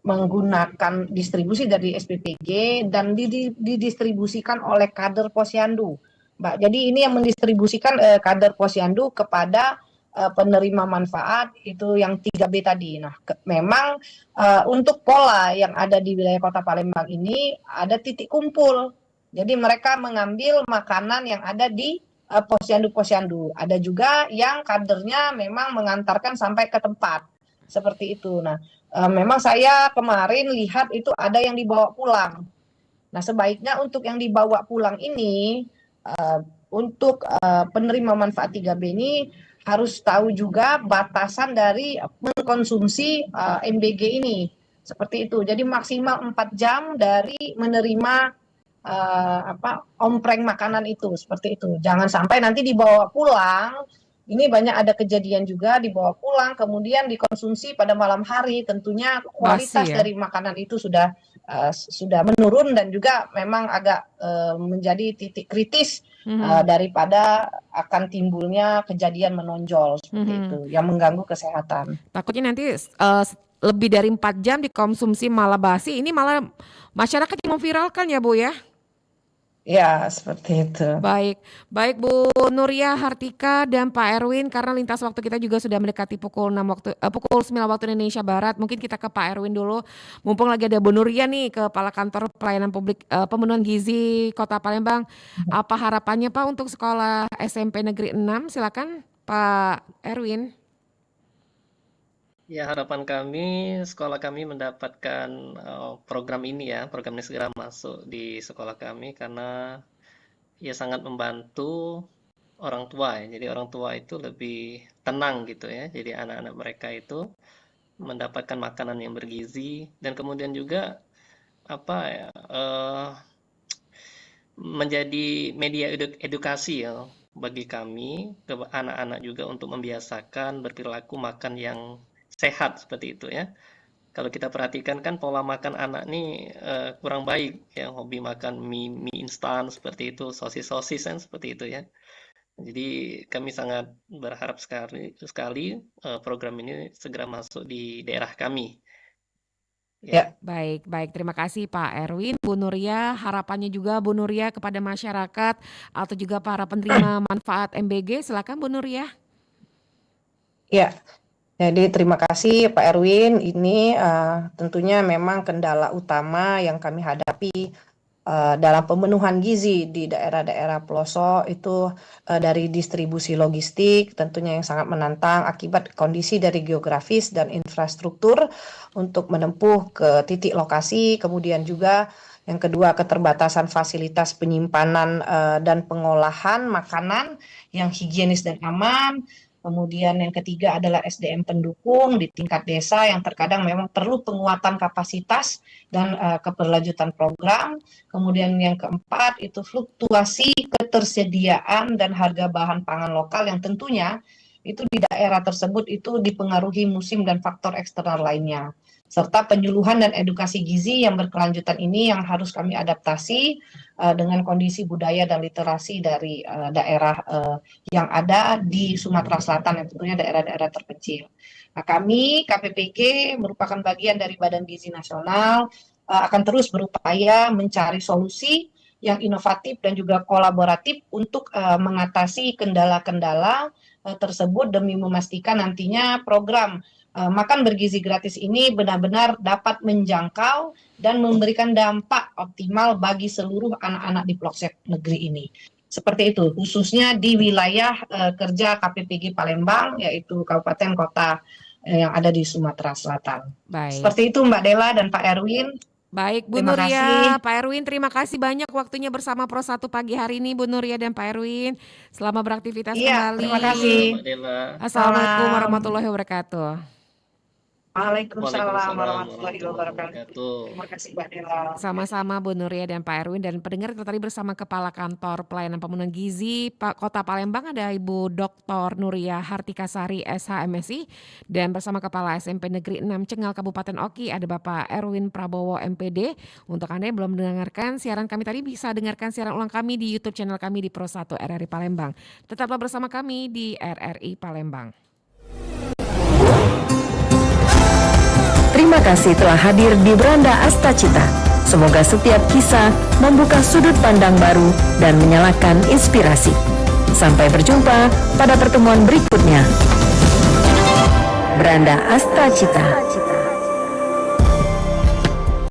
menggunakan distribusi dari SPPG dan didistribusikan oleh kader posyandu, Mbak. Jadi ini yang mendistribusikan kader posyandu kepada penerima manfaat itu yang 3B tadi. Nah, memang untuk pola yang ada di wilayah Kota Palembang ini ada titik kumpul. Jadi mereka mengambil makanan yang ada di posyandu-posyandu. Ada juga yang kadernya memang mengantarkan sampai ke tempat. Seperti itu. Nah, memang saya kemarin lihat itu ada yang dibawa pulang. Nah, sebaiknya untuk yang dibawa pulang ini, untuk penerima manfaat 3B ini harus tahu juga batasan dari mengkonsumsi MBG ini. Seperti itu. Jadi maksimal 4 jam dari menerima ompreng makanan itu. Seperti itu. Jangan sampai nanti dibawa pulang. Ini banyak ada kejadian juga dibawa pulang kemudian dikonsumsi pada malam hari. Tentunya kualitas Basi ya. dari makanan itu sudah menurun dan juga memang agak menjadi titik kritis daripada akan timbulnya kejadian menonjol seperti itu yang mengganggu kesehatan. Takutnya nanti lebih dari 4 jam dikonsumsi malah basi. Ini malah masyarakat yang memviralkan ya, Bu ya? Ya, seperti itu. Baik Bu Nuria Hartika dan Pak Erwin, karena lintas waktu kita juga sudah mendekati pukul 9 waktu Indonesia Barat. Mungkin kita ke Pak Erwin dulu. Mumpung lagi ada Bu Nuria nih, Kepala Kantor Pelayanan Publik Pemenuhan Gizi Kota Palembang. Apa harapannya Pak untuk sekolah SMP Negeri 6? Silakan Pak Erwin. Ya, harapan kami sekolah kami mendapatkan program ini segera masuk di sekolah kami karena ya sangat membantu orang tua ya. Jadi orang tua itu lebih tenang gitu ya. Jadi anak-anak mereka itu mendapatkan makanan yang bergizi dan kemudian juga menjadi media edukasi ya bagi kami ke anak-anak juga untuk membiasakan berperilaku makan yang sehat seperti itu ya. Kalau kita perhatikan kan pola makan anak nih kurang baik ya, hobi makan mie instan seperti itu, sosis kan seperti itu ya. Jadi kami sangat berharap sekali program ini segera masuk di daerah kami. Ya. Baik. Terima kasih Pak Erwin. Bu Nuria, harapannya juga Bu Nuria kepada masyarakat atau juga para penerima manfaat MBG. Silakan Bu Nuria. Ya. Jadi terima kasih Pak Erwin. Ini tentunya memang kendala utama yang kami hadapi dalam pemenuhan gizi di daerah-daerah pelosok itu dari distribusi logistik tentunya yang sangat menantang akibat kondisi dari geografis dan infrastruktur untuk menempuh ke titik lokasi, kemudian juga yang kedua keterbatasan fasilitas penyimpanan dan pengolahan makanan yang higienis dan aman. Kemudian yang ketiga adalah SDM pendukung di tingkat desa yang terkadang memang perlu penguatan kapasitas dan keberlanjutan program. Kemudian yang keempat itu fluktuasi ketersediaan dan harga bahan pangan lokal yang tentunya itu di daerah tersebut itu dipengaruhi musim dan faktor eksternal lainnya. Serta penyuluhan dan edukasi gizi yang berkelanjutan ini yang harus kami adaptasi dengan kondisi budaya dan literasi dari daerah yang ada di Sumatera Selatan yang tentunya daerah-daerah terpencil. Nah, kami KPPG merupakan bagian dari Badan Gizi Nasional akan terus berupaya mencari solusi yang inovatif dan juga kolaboratif untuk mengatasi kendala-kendala tersebut demi memastikan nantinya program makan bergizi gratis ini benar-benar dapat menjangkau dan memberikan dampak optimal bagi seluruh anak-anak di pelosok negeri ini. Seperti itu, khususnya di wilayah kerja KPPG Palembang, yaitu kabupaten kota yang ada di Sumatera Selatan. Baik. Seperti itu Mbak Dela dan Pak Erwin. Baik Bu Terima Nuria, kasih. Pak Erwin, terima kasih banyak waktunya bersama Pro 1 pagi hari ini Bu Nuria dan Pak Erwin. Selamat beraktivitas Iya, kembali. terima kasih. Mbak Dela. Assalamualaikum Salam. warahmatullahi wabarakatuh. Waalaikumsalam warahmatullahi wabarakatuh. Terima kasih Mbak Dela. Sama-sama Bu Nuria dan Pak Erwin, dan pendengar kita tadi bersama Kepala Kantor Pelayanan Pemenuhan Gizi Kota Palembang ada Ibu Dr. Nuria Hartikasari SHMSI, dan bersama Kepala SMP Negeri 6 Cengal Kabupaten Oki ada Bapak Erwin Prabowo MPD. Untuk Anda yang belum mendengarkan siaran kami tadi, bisa dengarkan siaran ulang kami di YouTube channel kami di Pro 1 RRI Palembang. Tetaplah bersama kami di RRI Palembang. Terima kasih telah hadir di Beranda Astacita. Semoga setiap kisah membuka sudut pandang baru dan menyalakan inspirasi. Sampai berjumpa pada pertemuan berikutnya. Beranda Astacita.